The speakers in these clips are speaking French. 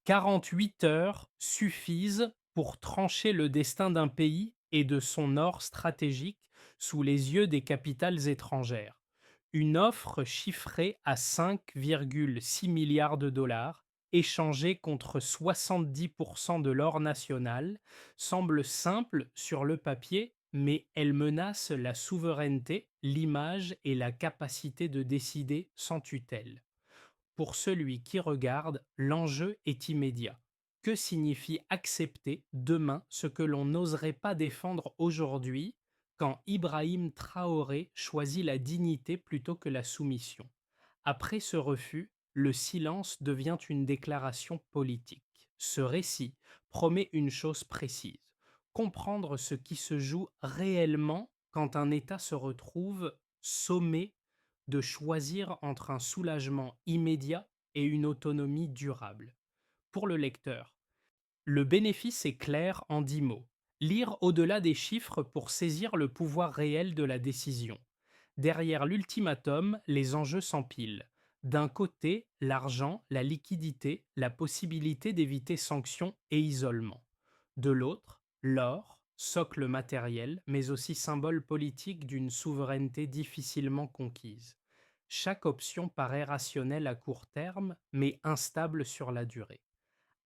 48 heures suffisent pour trancher le destin d'un pays et de son or stratégique sous les yeux des capitales étrangères. Une offre chiffrée à 5,6 milliards de dollars, échangée contre 70% de l'or national, semble simple sur le papier, mais elle menace la souveraineté, l'image et la capacité de décider sans tutelle. Pour celui qui regarde, l'enjeu est immédiat. Que signifie accepter demain ce que l'on n'oserait pas défendre aujourd'hui quand Ibrahim Traoré choisit la dignité plutôt que la soumission? Après ce refus, le silence devient une déclaration politique. Ce récit promet une chose précise: comprendre ce qui se joue réellement quand un État se retrouve sommé de choisir entre un soulagement immédiat et une autonomie durable. Pour le lecteur, le bénéfice est clair en 10 mots. Lire au-delà des chiffres pour saisir le pouvoir réel de la décision. Derrière l'ultimatum, les enjeux s'empilent. D'un côté, l'argent, la liquidité, la possibilité d'éviter sanctions et isolement. De l'autre, l'or, socle matériel, mais aussi symbole politique d'une souveraineté difficilement conquise. Chaque option paraît rationnelle à court terme, mais instable sur la durée.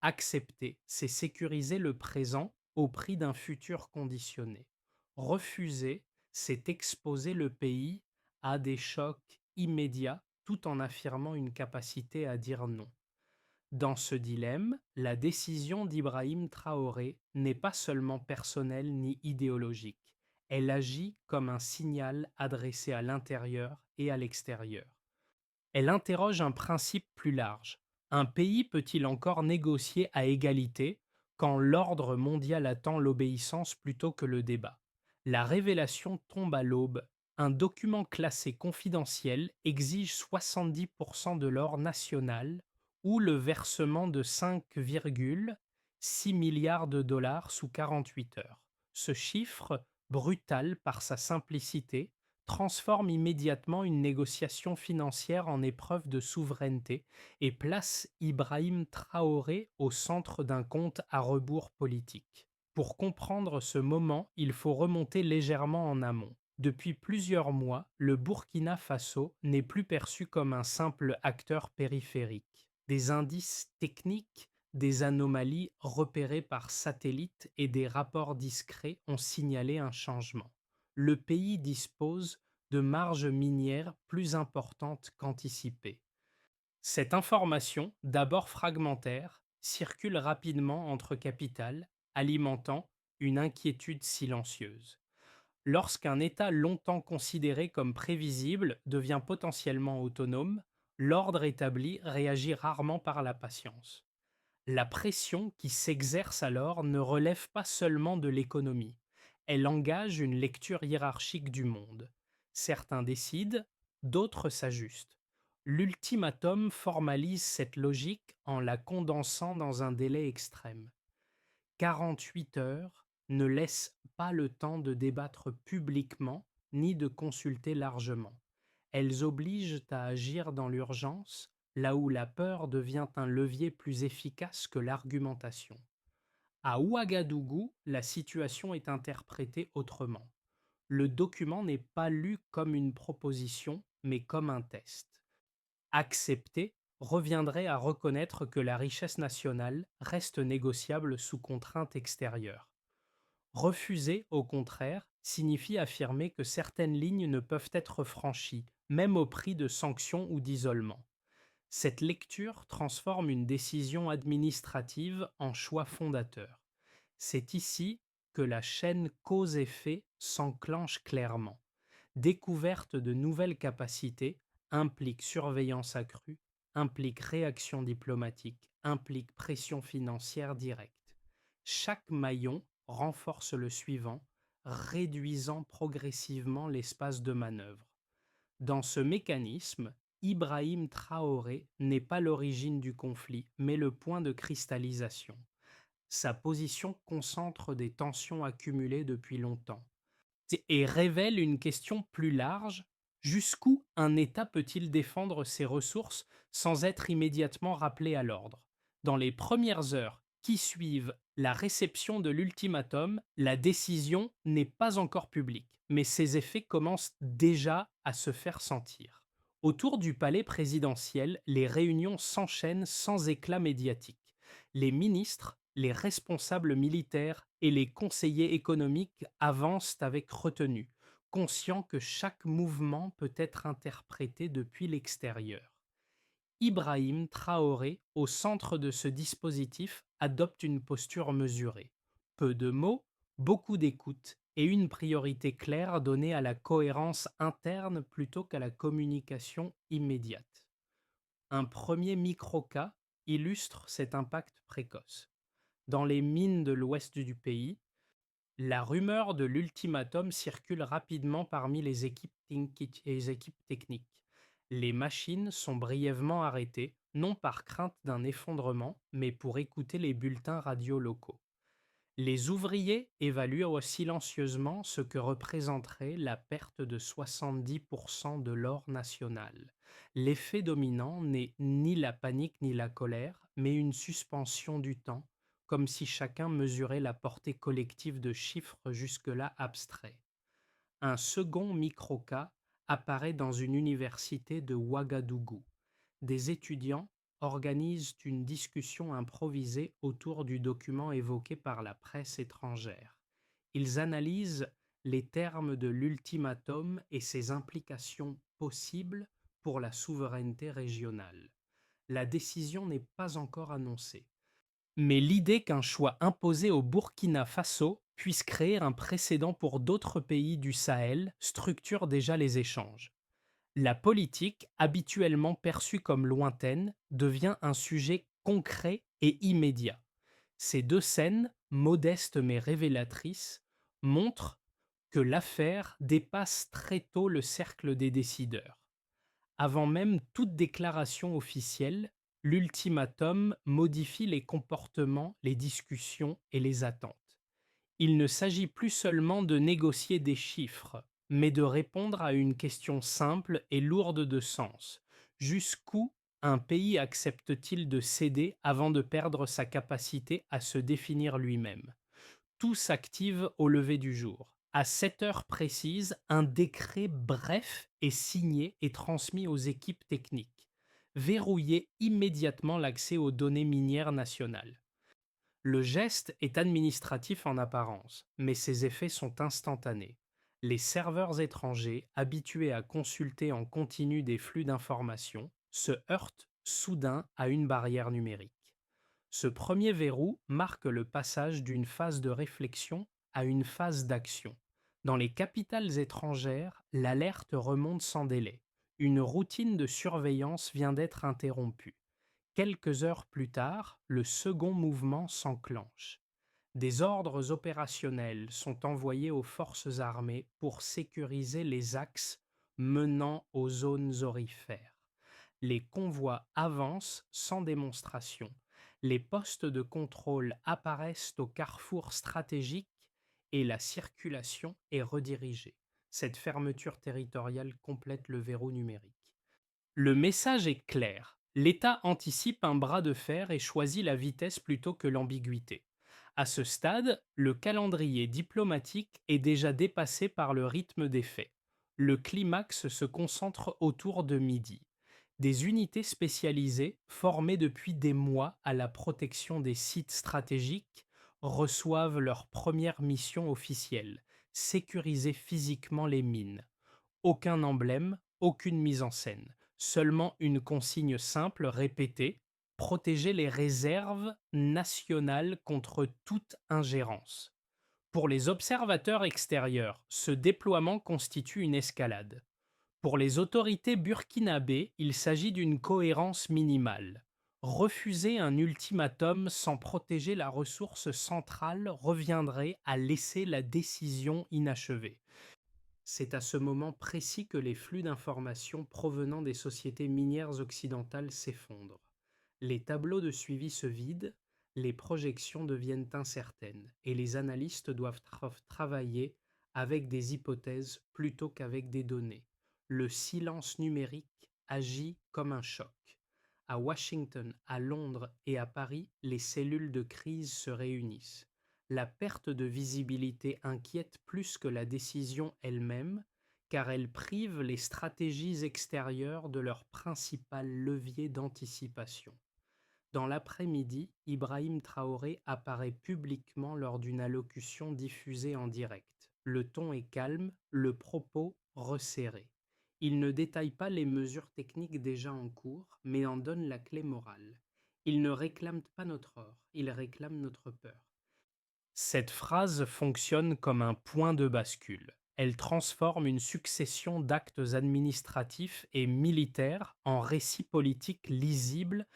Accepter, c'est sécuriser le présent au prix d'un futur conditionné. Refuser, c'est exposer le pays à des chocs immédiats tout en affirmant une capacité à dire non. Dans ce dilemme, la décision d'Ibrahim Traoré n'est pas seulement personnelle ni idéologique. Elle agit comme un signal adressé à l'intérieur et à l'extérieur. Elle interroge un principe plus large. Un pays peut-il encore négocier à égalité quand l'ordre mondial attend l'obéissance plutôt que le débat? La révélation tombe à l'aube. Un document classé confidentiel exige 70% de l'or national ou le versement de 5,6 milliards de dollars sous 48 heures. Ce chiffre, brutal par sa simplicité, transforme immédiatement une négociation financière en épreuve de souveraineté et place Ibrahim Traoré au centre d'un compte à rebours politique. Pour comprendre ce moment, il faut remonter légèrement en amont. Depuis plusieurs mois, le Burkina Faso n'est plus perçu comme un simple acteur périphérique. Des indices techniques, des anomalies repérées par satellite et des rapports discrets ont signalé un changement. Le pays dispose de marges minières plus importantes qu'anticipées. Cette information, d'abord fragmentaire, circule rapidement entre capitales, alimentant une inquiétude silencieuse. Lorsqu'un État longtemps considéré comme prévisible devient potentiellement autonome, l'ordre établi réagit rarement par la patience. La pression qui s'exerce alors ne relève pas seulement de l'économie, elle engage une lecture hiérarchique du monde. Certains décident, d'autres s'ajustent. L'ultimatum formalise cette logique en la condensant dans un délai extrême. 48 heures ne laissent pas le temps de débattre publiquement ni de consulter largement. Elles obligent à agir dans l'urgence, là où la peur devient un levier plus efficace que l'argumentation. À Ouagadougou, la situation est interprétée autrement. Le document n'est pas lu comme une proposition, mais comme un test. Accepter reviendrait à reconnaître que la richesse nationale reste négociable sous contrainte extérieure. Refuser, au contraire, signifie affirmer que certaines lignes ne peuvent être franchies, même au prix de sanctions ou d'isolement. Cette lecture transforme une décision administrative en choix fondateur. C'est ici que la chaîne cause-effet s'enclenche clairement. Découverte de nouvelles capacités implique surveillance accrue, implique réaction diplomatique, implique pression financière directe. Chaque maillon renforce le suivant, réduisant progressivement l'espace de manœuvre. Dans ce mécanisme, Ibrahim Traoré n'est pas l'origine du conflit, mais le point de cristallisation. Sa position concentre des tensions accumulées depuis longtemps et révèle une question plus large: jusqu'où un État peut-il défendre ses ressources sans être immédiatement rappelé à l'ordre? Dans les premières heures qui suivent la réception de l'ultimatum, la décision n'est pas encore publique, mais ses effets commencent déjà à se faire sentir. Autour du palais présidentiel, les réunions s'enchaînent sans éclat médiatique. Les ministres, les responsables militaires et les conseillers économiques avancent avec retenue, conscients que chaque mouvement peut être interprété depuis l'extérieur. Ibrahim Traoré, au centre de ce dispositif, adopte une posture mesurée. Peu de mots, beaucoup d'écoute et une priorité claire donnée à la cohérence interne plutôt qu'à la communication immédiate. Un premier micro-cas illustre cet impact précoce. Dans les mines de l'ouest du pays, la rumeur de l'ultimatum circule rapidement parmi les équipes techniques. Les machines sont brièvement arrêtées, non par crainte d'un effondrement, mais pour écouter les bulletins radio locaux. Les ouvriers évaluent silencieusement ce que représenterait la perte de 70% de l'or national. L'effet dominant n'est ni la panique ni la colère, mais une suspension du temps, comme si chacun mesurait la portée collective de chiffres jusque-là abstraits. Un second microcas apparaît dans une université de Ouagadougou. Des étudiants organisent une discussion improvisée autour du document évoqué par la presse étrangère. Ils analysent les termes de l'ultimatum et ses implications possibles pour la souveraineté régionale. La décision n'est pas encore annoncée. Mais l'idée qu'un choix imposé au Burkina Faso puisse créer un précédent pour d'autres pays du Sahel structure déjà les échanges. La politique, habituellement perçue comme lointaine, devient un sujet concret et immédiat. Ces deux scènes, modestes mais révélatrices, montrent que l'affaire dépasse très tôt le cercle des décideurs. Avant même toute déclaration officielle, l'ultimatum modifie les comportements, les discussions et les attentes. Il ne s'agit plus seulement de négocier des chiffres, mais de répondre à une question simple et lourde de sens. Jusqu'où un pays accepte-t-il de céder avant de perdre sa capacité à se définir lui-même? Tout s'active au lever du jour. À 7 heures précises, un décret bref est signé et transmis aux équipes techniques. Verrouiller immédiatement l'accès aux données minières nationales. Le geste est administratif en apparence, mais ses effets sont instantanés. Les serveurs étrangers, habitués à consulter en continu des flux d'informations, se heurtent soudain à une barrière numérique. Ce premier verrou marque le passage d'une phase de réflexion à une phase d'action. Dans les capitales étrangères, l'alerte remonte sans délai. Une routine de surveillance vient d'être interrompue. Quelques heures plus tard, le second mouvement s'enclenche. Des ordres opérationnels sont envoyés aux forces armées pour sécuriser les axes menant aux zones aurifères. Les convois avancent sans démonstration. Les postes de contrôle apparaissent au carrefour stratégique et la circulation est redirigée. Cette fermeture territoriale complète le verrou numérique. Le message est clair. L'État anticipe un bras de fer et choisit la vitesse plutôt que l'ambiguïté. À ce stade, le calendrier diplomatique est déjà dépassé par le rythme des faits. Le climax se concentre autour de midi. Des unités spécialisées, formées depuis des mois à la protection des sites stratégiques, reçoivent leur première mission officielle, sécuriser physiquement les mines. Aucun emblème, aucune mise en scène, seulement une consigne simple répétée: protéger les réserves nationales contre toute ingérence. Pour les observateurs extérieurs, ce déploiement constitue une escalade. Pour les autorités burkinabées, il s'agit d'une cohérence minimale. Refuser un ultimatum sans protéger la ressource centrale reviendrait à laisser la décision inachevée. C'est à ce moment précis que les flux d'informations provenant des sociétés minières occidentales s'effondrent. Les tableaux de suivi se vident, les projections deviennent incertaines et les analystes doivent travailler avec des hypothèses plutôt qu'avec des données. Le silence numérique agit comme un choc. À Washington, à Londres et à Paris, les cellules de crise se réunissent. La perte de visibilité inquiète plus que la décision elle-même, car elle prive les stratégies extérieures de leur principal levier d'anticipation. Dans l'après-midi, Ibrahim Traoré apparaît publiquement lors d'une allocution diffusée en direct. Le ton est calme, le propos resserré. Il ne détaille pas les mesures techniques déjà en cours, mais en donne la clé morale. Il ne réclame pas notre or, il réclame notre peur. Cette phrase fonctionne comme un point de bascule. Elle transforme une succession d'actes administratifs et militaires en récits politiques lisibles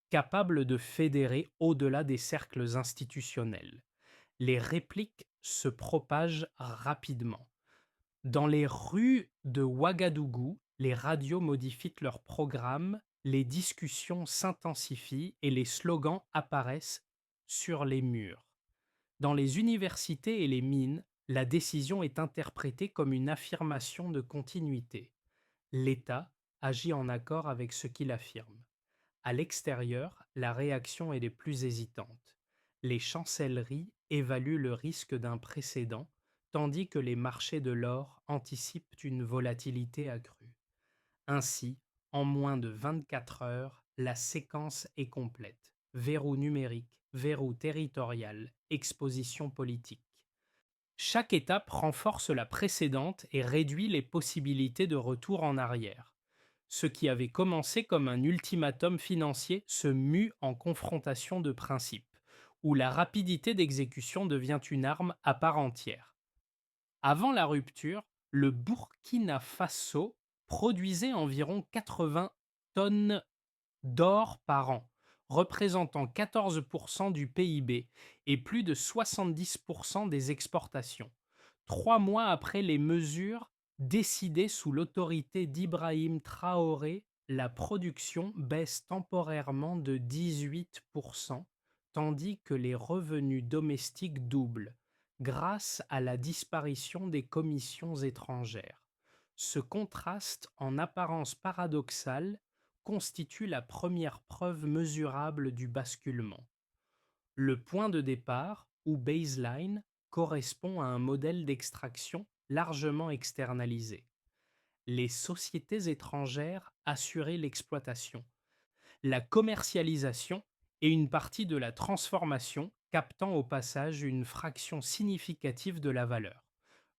capables de fédérer au-delà des cercles institutionnels. Les répliques se propagent rapidement. Dans les rues de Ouagadougou, les radios modifient leurs programmes, les discussions s'intensifient et les slogans apparaissent sur les murs. Dans les universités et les mines, la décision est interprétée comme une affirmation de continuité. L'État agit en accord avec ce qu'il affirme. À l'extérieur, la réaction est des plus hésitantes. Les chancelleries évaluent le risque d'un précédent, tandis que les marchés de l'or anticipent une volatilité accrue. Ainsi, en moins de 24 heures, la séquence est complète. Verrou numérique, verrou territorial, exposition politique. Chaque étape renforce la précédente et réduit les possibilités de retour en arrière. Ce qui avait commencé comme un ultimatum financier se mue en confrontation de principes, où la rapidité d'exécution devient une arme à part entière. Avant la rupture, le Burkina Faso produisait environ 80 tonnes d'or par an, représentant 14% du PIB et plus de 70% des exportations. 3 mois après les mesures décidées sous l'autorité d'Ibrahim Traoré, la production baisse temporairement de 18%, tandis que les revenus domestiques doublent, grâce à la disparition des commissions étrangères. Ce contraste, en apparence paradoxal, constitue la première preuve mesurable du basculement. Le point de départ, ou baseline, correspond à un modèle d'extraction largement externalisé. Les sociétés étrangères assuraient l'exploitation, la commercialisation et une partie de la transformation, captant au passage une fraction significative de la valeur.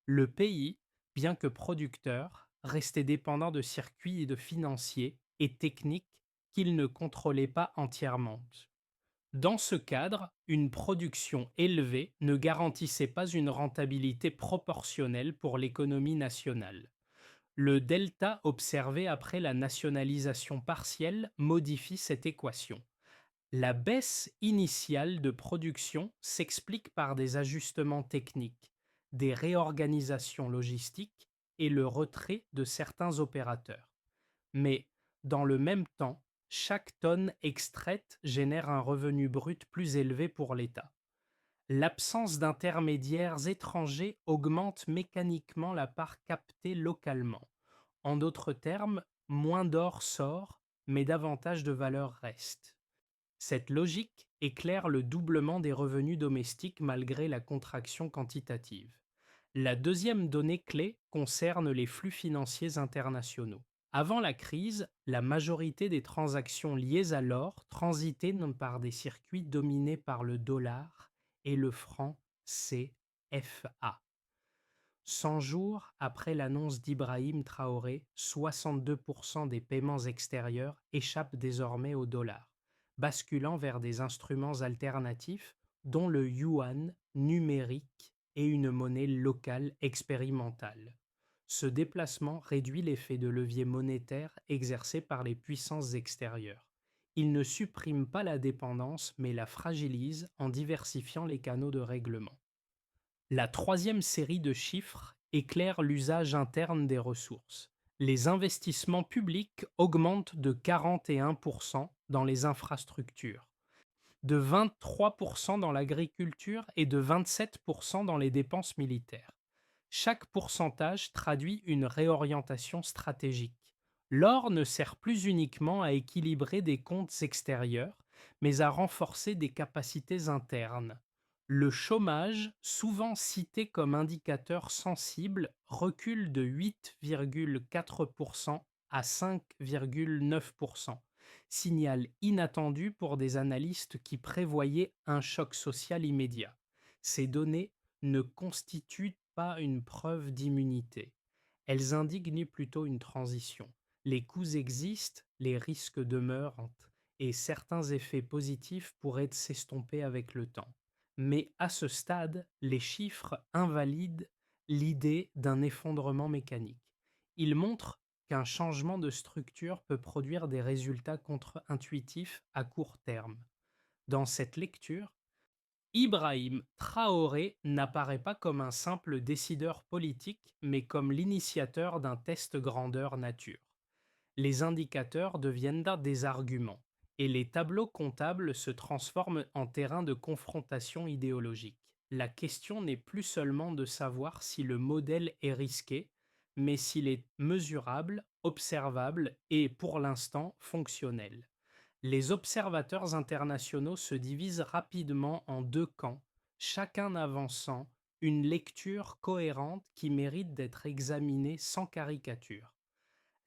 Le pays, bien que producteur, restait dépendant de circuits et de financiers et techniques qu'il ne contrôlait pas entièrement. Dans ce cadre, une production élevée ne garantissait pas une rentabilité proportionnelle pour l'économie nationale. Le delta observé après la nationalisation partielle modifie cette équation. La baisse initiale de production s'explique par des ajustements techniques, des réorganisations logistiques et le retrait de certains opérateurs. Mais, dans le même temps, chaque tonne extraite génère un revenu brut plus élevé pour l'État. L'absence d'intermédiaires étrangers augmente mécaniquement la part captée localement. En d'autres termes, moins d'or sort, mais davantage de valeur reste. Cette logique éclaire le doublement des revenus domestiques malgré la contraction quantitative. La deuxième donnée clé concerne les flux financiers internationaux. Avant la crise, la majorité des transactions liées à l'or transitaient par des circuits dominés par le dollar et le franc CFA. 100 jours après l'annonce d'Ibrahim Traoré, 62% des paiements extérieurs échappent désormais au dollar, basculant vers des instruments alternatifs dont le yuan numérique et une monnaie locale expérimentale. Ce déplacement réduit l'effet de levier monétaire exercé par les puissances extérieures. Il ne supprime pas la dépendance mais la fragilise en diversifiant les canaux de règlement. La troisième série de chiffres éclaire l'usage interne des ressources. Les investissements publics augmentent de 41% dans les infrastructures, de 23% dans l'agriculture et de 27% dans les dépenses militaires. Chaque pourcentage traduit une réorientation stratégique. L'or ne sert plus uniquement à équilibrer des comptes extérieurs, mais à renforcer des capacités internes. Le chômage, souvent cité comme indicateur sensible, recule de 8,4% à 5,9%, signal inattendu pour des analystes qui prévoyaient un choc social immédiat. Ces données ne constituent pas une preuve d'immunité. Elles indiquent plutôt une transition. Les coûts existent, les risques demeurent et certains effets positifs pourraient s'estomper avec le temps. Mais à ce stade, les chiffres invalident l'idée d'un effondrement mécanique. Ils montrent qu'un changement de structure peut produire des résultats contre-intuitifs à court terme. Dans cette lecture, Ibrahim Traoré n'apparaît pas comme un simple décideur politique, mais comme l'initiateur d'un test grandeur nature. Les indicateurs deviennent des arguments, et les tableaux comptables se transforment en terrain de confrontation idéologique. La question n'est plus seulement de savoir si le modèle est risqué, mais s'il est mesurable, observable et, pour l'instant, fonctionnel. Les observateurs internationaux se divisent rapidement en deux camps, chacun avançant une lecture cohérente qui mérite d'être examinée sans caricature.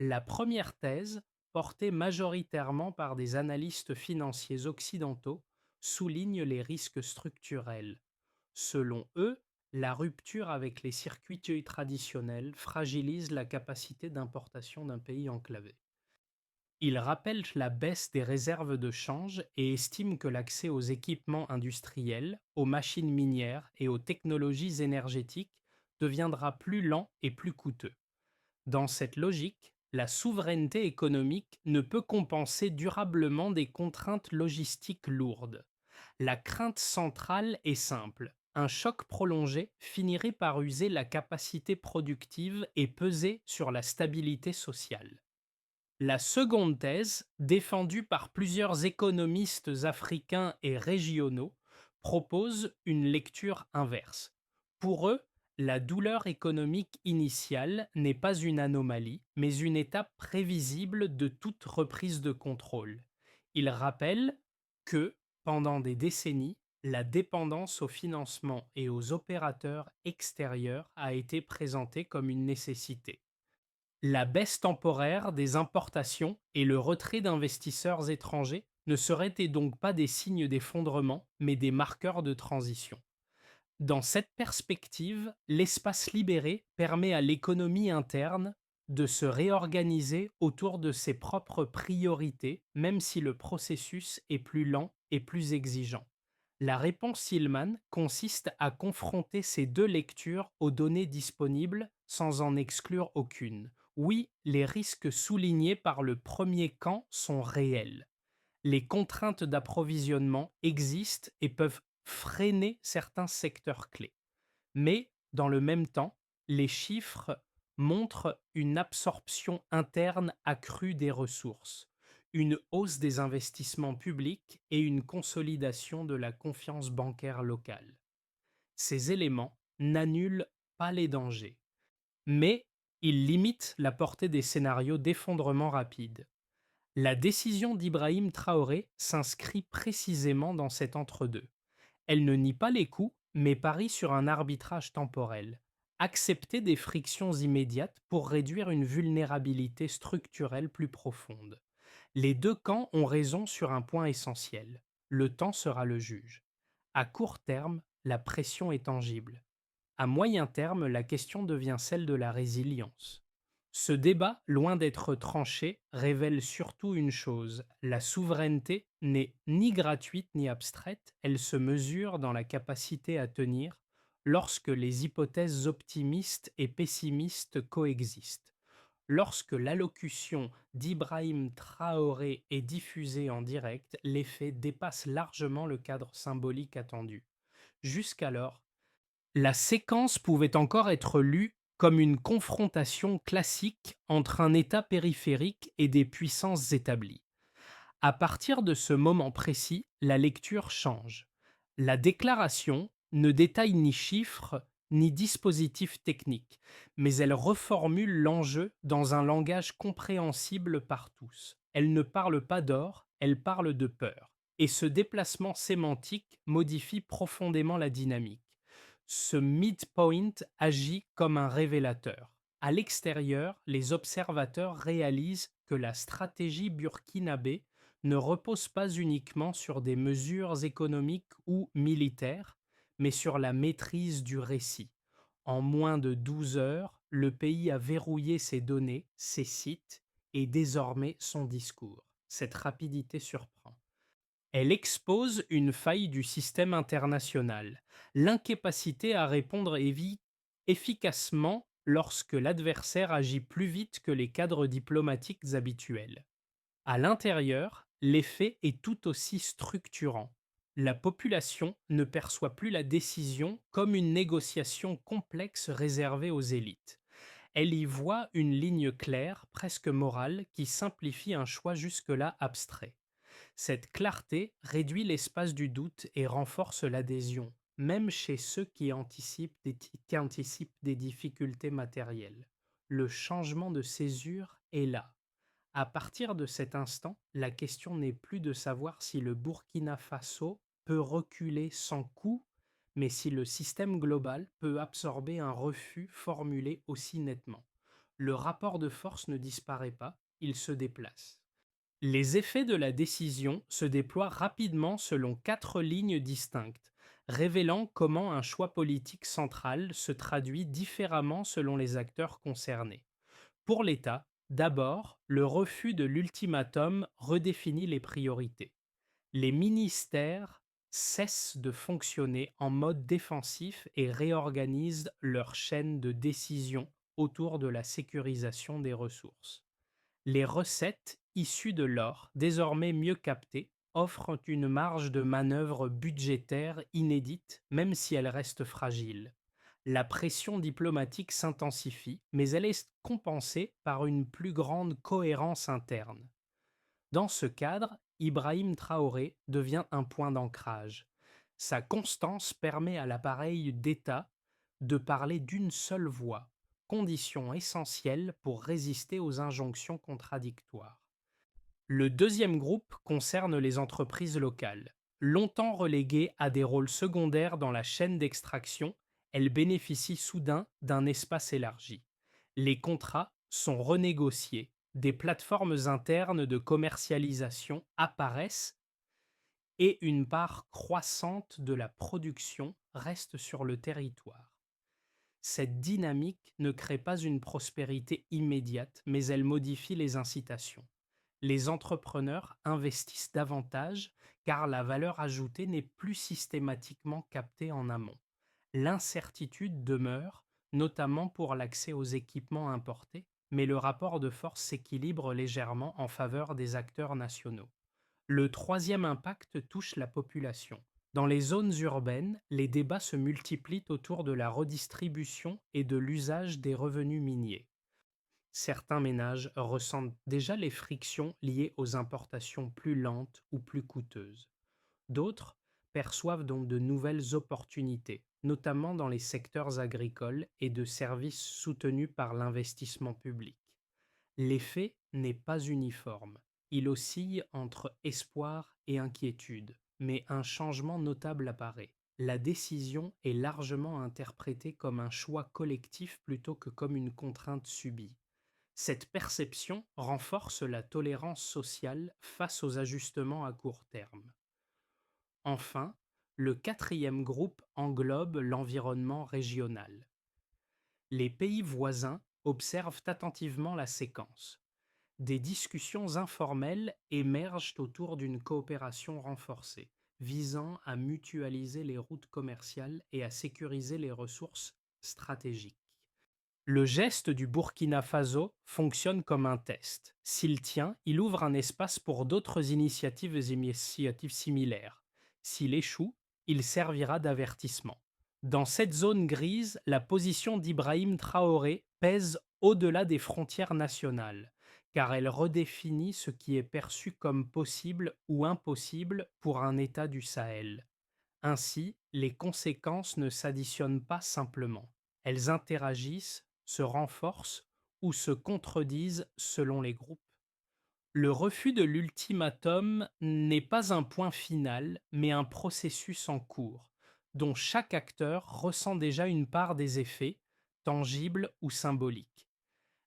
La première thèse, portée majoritairement par des analystes financiers occidentaux, souligne les risques structurels. Selon eux, la rupture avec les circuits traditionnels fragilise la capacité d'importation d'un pays enclavé. Ils rappellent la baisse des réserves de change et estiment que l'accès aux équipements industriels, aux machines minières et aux technologies énergétiques deviendra plus lent et plus coûteux. Dans cette logique, la souveraineté économique ne peut compenser durablement des contraintes logistiques lourdes. La crainte centrale est simple. Un choc prolongé finirait par user la capacité productive et peser sur la stabilité sociale. La seconde thèse, défendue par plusieurs économistes africains et régionaux, propose une lecture inverse. Pour eux, la douleur économique initiale n'est pas une anomalie, mais une étape prévisible de toute reprise de contrôle. Ils rappellent que, pendant des décennies, la dépendance au financement et aux opérateurs extérieurs a été présentée comme une nécessité. La baisse temporaire des importations et le retrait d'investisseurs étrangers ne seraient donc pas des signes d'effondrement, mais des marqueurs de transition. Dans cette perspective, l'espace libéré permet à l'économie interne de se réorganiser autour de ses propres priorités, même si le processus est plus lent et plus exigeant. La réponse Hillman consiste à confronter ces deux lectures aux données disponibles sans en exclure aucune. Oui, les risques soulignés par le premier camp sont réels. Les contraintes d'approvisionnement existent et peuvent freiner certains secteurs clés. Mais, dans le même temps, les chiffres montrent une absorption interne accrue des ressources, une hausse des investissements publics et une consolidation de la confiance bancaire locale. Ces éléments n'annulent pas les dangers, mais ils limitent la portée des scénarios d'effondrement rapide. La décision d'Ibrahim Traoré s'inscrit précisément dans cet entre-deux. Elle ne nie pas les coûts, mais parie sur un arbitrage temporel. Accepter des frictions immédiates pour réduire une vulnérabilité structurelle plus profonde. Les deux camps ont raison sur un point essentiel. Le temps sera le juge. À court terme, la pression est tangible. À moyen terme, la question devient celle de la résilience. Ce débat, loin d'être tranché, révèle surtout une chose: la souveraineté n'est ni gratuite ni abstraite, elle se mesure dans la capacité à tenir lorsque les hypothèses optimistes et pessimistes coexistent. Lorsque l'allocution d'Ibrahim Traoré est diffusée en direct, l'effet dépasse largement le cadre symbolique attendu. Jusqu'alors, la séquence pouvait encore être lue comme une confrontation classique entre un État périphérique et des puissances établies. À partir de ce moment précis, la lecture change. La déclaration ne détaille ni chiffres ni dispositif technique, mais elle reformule l'enjeu dans un langage compréhensible par tous. Elle ne parle pas d'or, elle parle de peur. Et ce déplacement sémantique modifie profondément la dynamique. Ce midpoint agit comme un révélateur. À l'extérieur, les observateurs réalisent que la stratégie burkinabé ne repose pas uniquement sur des mesures économiques ou militaires, mais sur la maîtrise du récit. En moins de 12 heures, le pays a verrouillé ses données, ses sites et désormais son discours. Cette rapidité surprend. Elle expose une faille du système international, l'incapacité à répondre efficacement lorsque l'adversaire agit plus vite que les cadres diplomatiques habituels. À l'intérieur, l'effet est tout aussi structurant. La population ne perçoit plus la décision comme une négociation complexe réservée aux élites. Elle y voit une ligne claire, presque morale, qui simplifie un choix jusque-là abstrait. Cette clarté réduit l'espace du doute et renforce l'adhésion, même chez ceux qui anticipent des difficultés matérielles. Le changement de césure est là. À partir de cet instant, la question n'est plus de savoir si le Burkina Faso peut reculer sans coup, mais si le système global peut absorber un refus formulé aussi nettement. Le rapport de force ne disparaît pas, il se déplace. Les effets de la décision se déploient rapidement selon quatre lignes distinctes, révélant comment un choix politique central se traduit différemment selon les acteurs concernés. Pour l'État, d'abord, le refus de l'ultimatum redéfinit les priorités. Les ministères cessent de fonctionner en mode défensif et réorganisent leur chaîne de décision autour de la sécurisation des ressources. Les recettes issues de l'or, désormais mieux captées, offrent une marge de manœuvre budgétaire inédite, même si elle reste fragile. La pression diplomatique s'intensifie, mais elle est compensée par une plus grande cohérence interne. Dans ce cadre, Ibrahim Traoré devient un point d'ancrage. Sa constance permet à l'appareil d'État de parler d'une seule voix, condition essentielle pour résister aux injonctions contradictoires. Le deuxième groupe concerne les entreprises locales. Longtemps reléguées à des rôles secondaires dans la chaîne d'extraction, elles bénéficient soudain d'un espace élargi. Les contrats sont renégociés, des plateformes internes de commercialisation apparaissent et une part croissante de la production reste sur le territoire. Cette dynamique ne crée pas une prospérité immédiate, mais elle modifie les incitations. Les entrepreneurs investissent davantage car la valeur ajoutée n'est plus systématiquement captée en amont. L'incertitude demeure, notamment pour l'accès aux équipements importés, mais le rapport de force s'équilibre légèrement en faveur des acteurs nationaux. Le troisième impact touche la population. Dans les zones urbaines, les débats se multiplient autour de la redistribution et de l'usage des revenus miniers. Certains ménages ressentent déjà les frictions liées aux importations plus lentes ou plus coûteuses. D'autres perçoivent donc de nouvelles opportunités, notamment dans les secteurs agricoles et de services soutenus par l'investissement public. L'effet n'est pas uniforme. Il oscille entre espoir et inquiétude, mais un changement notable apparaît. La décision est largement interprétée comme un choix collectif plutôt que comme une contrainte subie. Cette perception renforce la tolérance sociale face aux ajustements à court terme. Enfin, le quatrième groupe englobe l'environnement régional. Les pays voisins observent attentivement la séquence. Des discussions informelles émergent autour d'une coopération renforcée, visant à mutualiser les routes commerciales et à sécuriser les ressources stratégiques. Le geste du Burkina Faso fonctionne comme un test. S'il tient, il ouvre un espace pour d'autres initiatives similaires. S'il échoue, il servira d'avertissement. Dans cette zone grise, la position d'Ibrahim Traoré pèse au-delà des frontières nationales, car elle redéfinit ce qui est perçu comme possible ou impossible pour un État du Sahel. Ainsi, les conséquences ne s'additionnent pas simplement. Elles interagissent, se renforcent ou se contredisent selon les groupes. Le refus de l'ultimatum n'est pas un point final, mais un processus en cours, dont chaque acteur ressent déjà une part des effets, tangibles ou symboliques.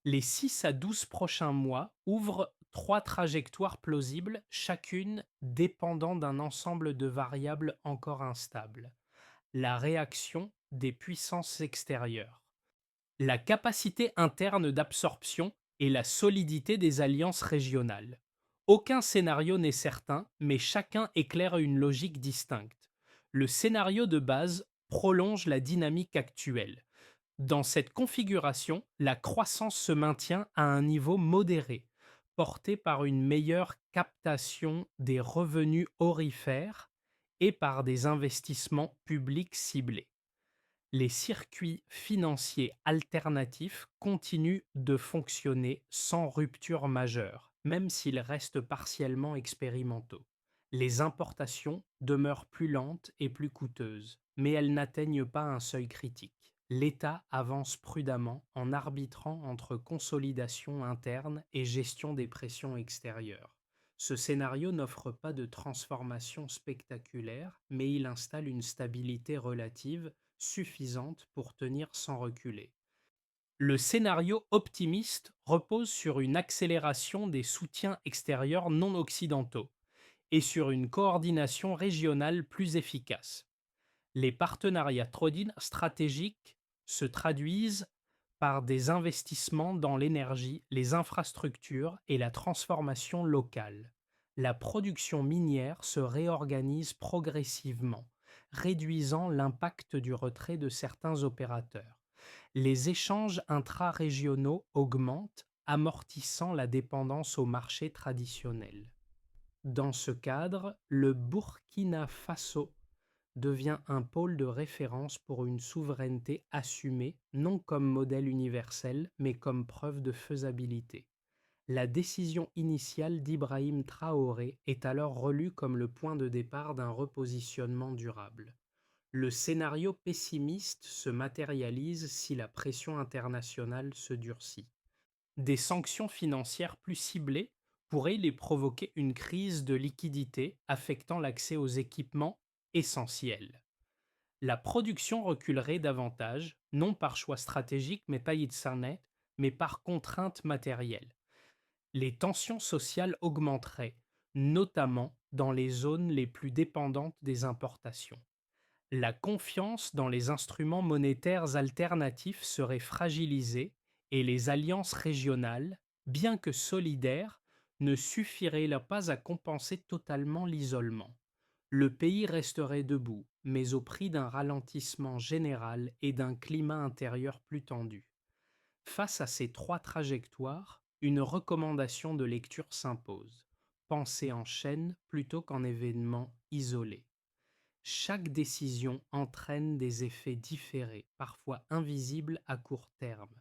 Les 6 à 12 prochains mois ouvrent trois trajectoires plausibles, chacune dépendant d'un ensemble de variables encore instables. La réaction des puissances extérieures, la capacité interne d'absorption et la solidité des alliances régionales. Aucun scénario n'est certain, mais chacun éclaire une logique distincte. Le scénario de base prolonge la dynamique actuelle. Dans cette configuration, la croissance se maintient à un niveau modéré, porté par une meilleure captation des revenus aurifères et par des investissements publics ciblés. Les circuits financiers alternatifs continuent de fonctionner sans rupture majeure, même s'ils restent partiellement expérimentaux. Les importations demeurent plus lentes et plus coûteuses, mais elles n'atteignent pas un seuil critique. L'État avance prudemment en arbitrant entre consolidation interne et gestion des pressions extérieures. Ce scénario n'offre pas de transformation spectaculaire, mais il installe une stabilité relative suffisante pour tenir sans reculer. Le scénario optimiste repose sur une accélération des soutiens extérieurs non occidentaux et sur une coordination régionale plus efficace. Les partenariats stratégiques se traduisent par des investissements dans l'énergie, les infrastructures et la transformation locale. La production minière se réorganise progressivement, réduisant l'impact du retrait de certains opérateurs. Les échanges intra-régionaux augmentent, amortissant la dépendance aux marchés traditionnels. Dans ce cadre, le Burkina Faso devient un pôle de référence pour une souveraineté assumée, non comme modèle universel, mais comme preuve de faisabilité. La décision initiale d'Ibrahim Traoré est alors relue comme le point de départ d'un repositionnement durable. Le scénario pessimiste se matérialise si la pression internationale se durcit. Des sanctions financières plus ciblées pourraient les provoquer une crise de liquidité affectant l'accès aux équipements essentiels. La production reculerait davantage, non par choix stratégique mais par contrainte matérielle. Les tensions sociales augmenteraient, notamment dans les zones les plus dépendantes des importations. La confiance dans les instruments monétaires alternatifs serait fragilisée et les alliances régionales, bien que solidaires, ne suffiraient pas à compenser totalement l'isolement. Le pays resterait debout, mais au prix d'un ralentissement général et d'un climat intérieur plus tendu. Face à ces trois trajectoires, une recommandation de lecture s'impose. Penser en chaîne plutôt qu'en événement isolé. Chaque décision entraîne des effets différés, parfois invisibles à court terme.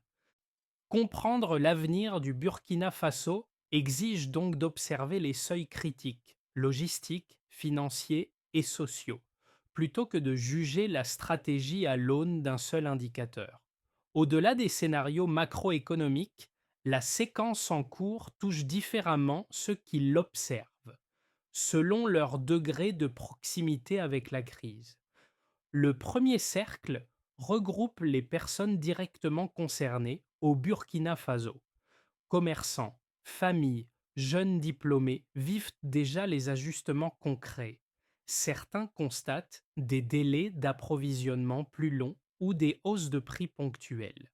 Comprendre l'avenir du Burkina Faso exige donc d'observer les seuils critiques, logistiques, financiers et sociaux, plutôt que de juger la stratégie à l'aune d'un seul indicateur. Au-delà des scénarios macroéconomiques, la séquence en cours touche différemment ceux qui l'observent, selon leur degré de proximité avec la crise. Le premier cercle regroupe les personnes directement concernées au Burkina Faso. Commerçants, familles, jeunes diplômés vivent déjà les ajustements concrets. Certains constatent des délais d'approvisionnement plus longs ou des hausses de prix ponctuelles.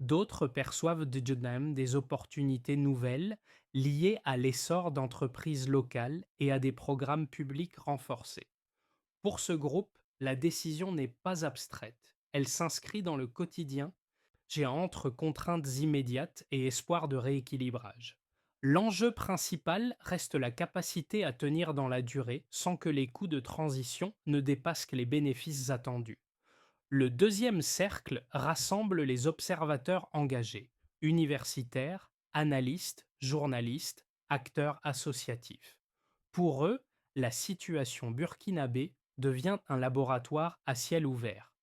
D'autres perçoivent des opportunités nouvelles liées à l'essor d'entreprises locales et à des programmes publics renforcés. Pour ce groupe, la décision n'est pas abstraite. Elle s'inscrit dans le quotidien, j'ai entre contraintes immédiates et espoir de rééquilibrage. L'enjeu principal reste la capacité à tenir dans la durée sans que les coûts de transition ne dépassent les bénéfices attendus. Le deuxième cercle rassemble les observateurs engagés, universitaires, analystes, journalistes, acteurs associatifs. Pour eux, la situation burkinabé devient un laboratoire à ciel ouvert.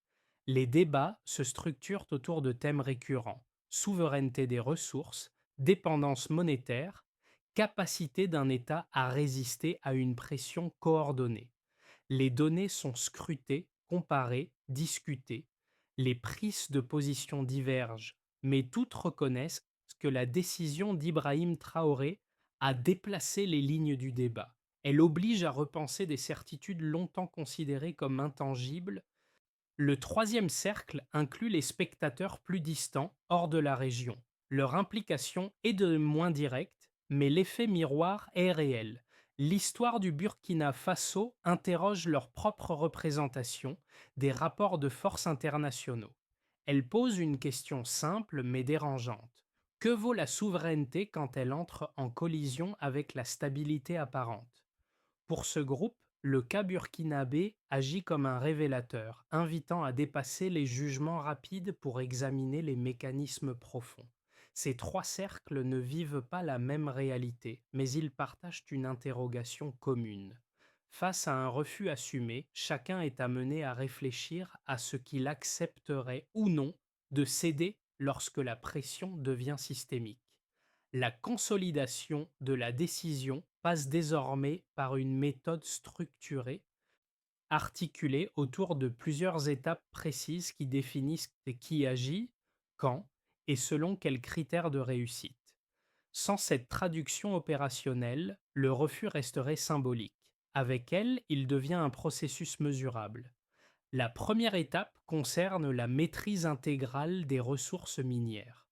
Les débats se structurent autour de thèmes récurrents: souveraineté des ressources, dépendance monétaire, capacité d'un État à résister à une pression coordonnée. Les données sont scrutées, comparées, discutées. Les prises de position divergent, mais toutes reconnaissent que la décision d'Ibrahim Traoré a déplacé les lignes du débat. Elle oblige à repenser des certitudes longtemps considérées comme intangibles. Le troisième cercle inclut les spectateurs plus distants, hors de la région. Leur implication est de moins directe, mais l'effet miroir est réel. L'histoire du Burkina Faso interroge leur propre représentation des rapports de force internationaux. Elle pose une question simple mais dérangeante. Que vaut la souveraineté quand elle entre en collision avec la stabilité apparente? Pour ce groupe, le cas burkinabé agit comme un révélateur, invitant à dépasser les jugements rapides pour examiner les mécanismes profonds. Ces trois cercles ne vivent pas la même réalité, mais ils partagent une interrogation commune. Face à un refus assumé, chacun est amené à réfléchir à ce qu'il accepterait ou non de céder lorsque la pression devient systémique. La consolidation de la décision passe désormais par une méthode structurée, articulée autour de plusieurs étapes précises qui définissent qui agit, quand et selon quels critères de réussite. Sans cette traduction opérationnelle, le refus resterait symbolique. Avec elle, il devient un processus mesurable. La première étape concerne la maîtrise intégrale des ressources minières.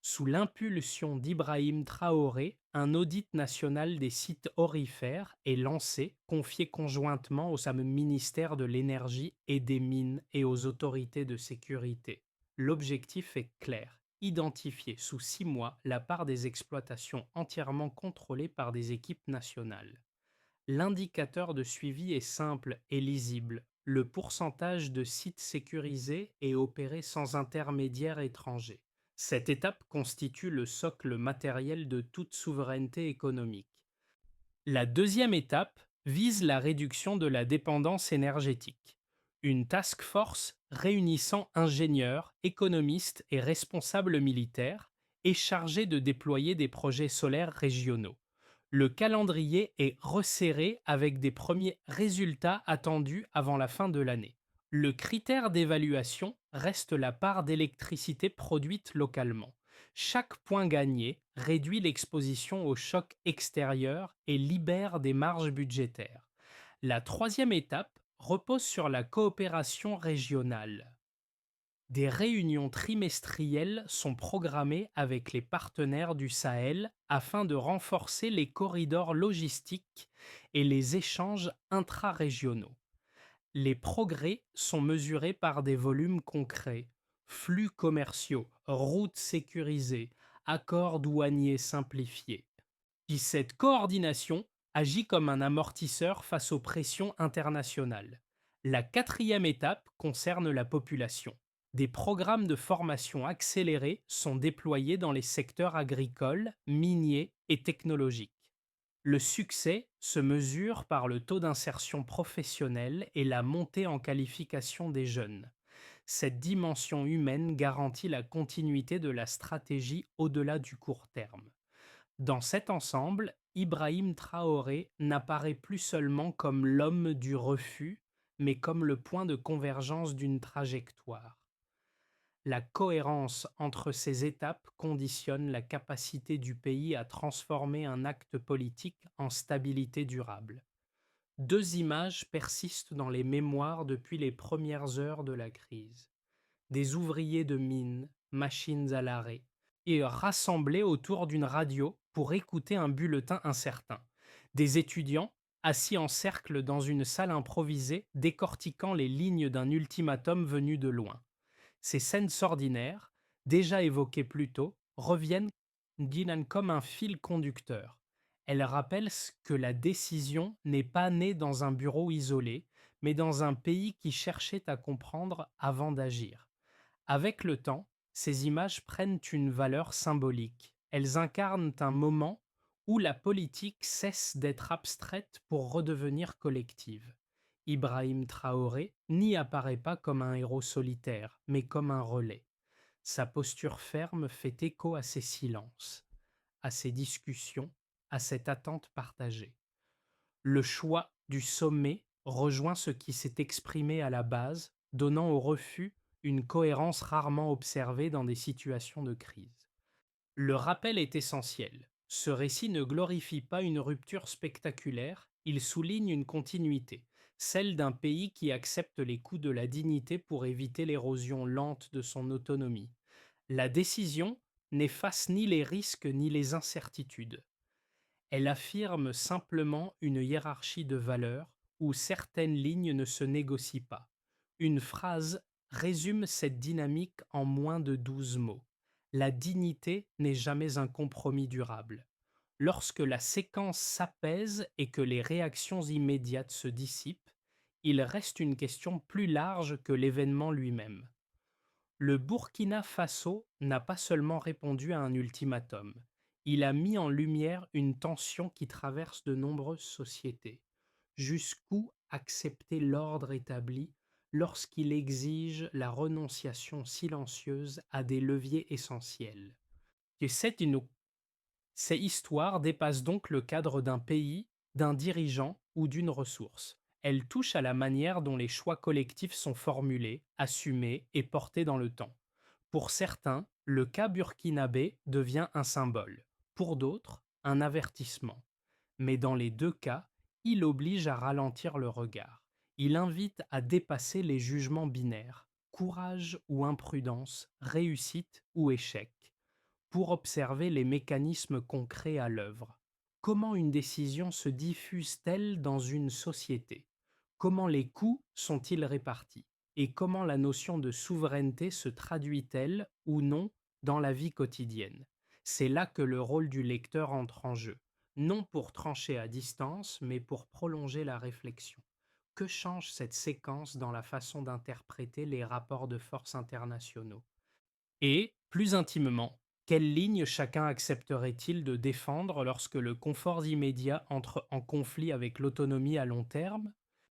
Sous l'impulsion d'Ibrahim Traoré, un audit national des sites aurifères est lancé, confié conjointement au ministère de l'Énergie et des Mines et aux autorités de sécurité. L'objectif est clair: identifier sous 6 mois la part des exploitations entièrement contrôlées par des équipes nationales. L'indicateur de suivi est simple et lisible: le pourcentage de sites sécurisés et opérés sans intermédiaire étranger. Cette étape constitue le socle matériel de toute souveraineté économique. La deuxième étape vise la réduction de la dépendance énergétique. Une task force réunissant ingénieurs, économistes et responsables militaires est chargée de déployer des projets solaires régionaux. Le calendrier est resserré avec des premiers résultats attendus avant la fin de l'année. Le critère d'évaluation reste la part d'électricité produite localement. Chaque point gagné réduit l'exposition aux chocs extérieurs et libère des marges budgétaires. La troisième étape repose sur la coopération régionale. Des réunions trimestrielles sont programmées avec les partenaires du Sahel afin de renforcer les corridors logistiques et les échanges intra-régionaux. Les progrès sont mesurés par des volumes concrets: flux commerciaux, routes sécurisées, accords douaniers simplifiés. Puis cette coordination agit comme un amortisseur face aux pressions internationales. La quatrième étape concerne la population. Des programmes de formation accélérés sont déployés dans les secteurs agricoles, miniers et technologiques. Le succès se mesure par le taux d'insertion professionnelle et la montée en qualification des jeunes. Cette dimension humaine garantit la continuité de la stratégie au-delà du court terme. Dans cet ensemble, Ibrahim Traoré n'apparaît plus seulement comme l'homme du refus, mais comme le point de convergence d'une trajectoire. La cohérence entre ces étapes conditionne la capacité du pays à transformer un acte politique en stabilité durable. Deux images persistent dans les mémoires depuis les premières heures de la crise: des ouvriers de mines, machines à l'arrêt, et rassemblés autour d'une radio pour écouter un bulletin incertain. Des étudiants assis en cercle dans une salle improvisée décortiquant les lignes d'un ultimatum venu de loin. Ces scènes ordinaires, déjà évoquées plus tôt, reviennent guidant comme un fil conducteur. Elles rappellent que la décision n'est pas née dans un bureau isolé, mais dans un pays qui cherchait à comprendre avant d'agir. Avec le temps, ces images prennent une valeur symbolique. Elles incarnent un moment où la politique cesse d'être abstraite pour redevenir collective. Ibrahim Traoré n'y apparaît pas comme un héros solitaire, mais comme un relais. Sa posture ferme fait écho à ses silences, à ses discussions, à cette attente partagée. Le choix du sommet rejoint ce qui s'est exprimé à la base, donnant au refus une cohérence rarement observée dans des situations de crise. Le rappel est essentiel. Ce récit ne glorifie pas une rupture spectaculaire, il souligne une continuité, celle d'un pays qui accepte les coûts de la dignité pour éviter l'érosion lente de son autonomie. La décision n'efface ni les risques ni les incertitudes. Elle affirme simplement une hiérarchie de valeurs où certaines lignes ne se négocient pas. Une phrase résume cette dynamique en moins de 12 mots. La dignité n'est jamais un compromis durable. Lorsque la séquence s'apaise et que les réactions immédiates se dissipent, il reste une question plus large que l'événement lui-même. Le Burkina Faso n'a pas seulement répondu à un ultimatum, il a mis en lumière une tension qui traverse de nombreuses sociétés. Jusqu'où accepter l'ordre établi lorsqu'il exige la renonciation silencieuse à des leviers essentiels? Et ces histoires dépassent donc le cadre d'un pays, d'un dirigeant ou d'une ressource. Elles touchent à la manière dont les choix collectifs sont formulés, assumés et portés dans le temps. Pour certains, le cas burkinabé devient un symbole, pour d'autres, un avertissement. Mais dans les deux cas, il oblige à ralentir le regard. Il invite à dépasser les jugements binaires, courage ou imprudence, réussite ou échec, pour observer les mécanismes concrets à l'œuvre. Comment une décision se diffuse-t-elle dans une société? Comment les coûts sont-ils répartis? Et comment la notion de souveraineté se traduit-elle ou non dans la vie quotidienne? C'est là que le rôle du lecteur entre en jeu, non pour trancher à distance, mais pour prolonger la réflexion. Que change cette séquence dans la façon d'interpréter les rapports de force internationaux? Et, plus intimement, quelle ligne chacun accepterait-il de défendre lorsque le confort immédiat entre en conflit avec l'autonomie à long terme?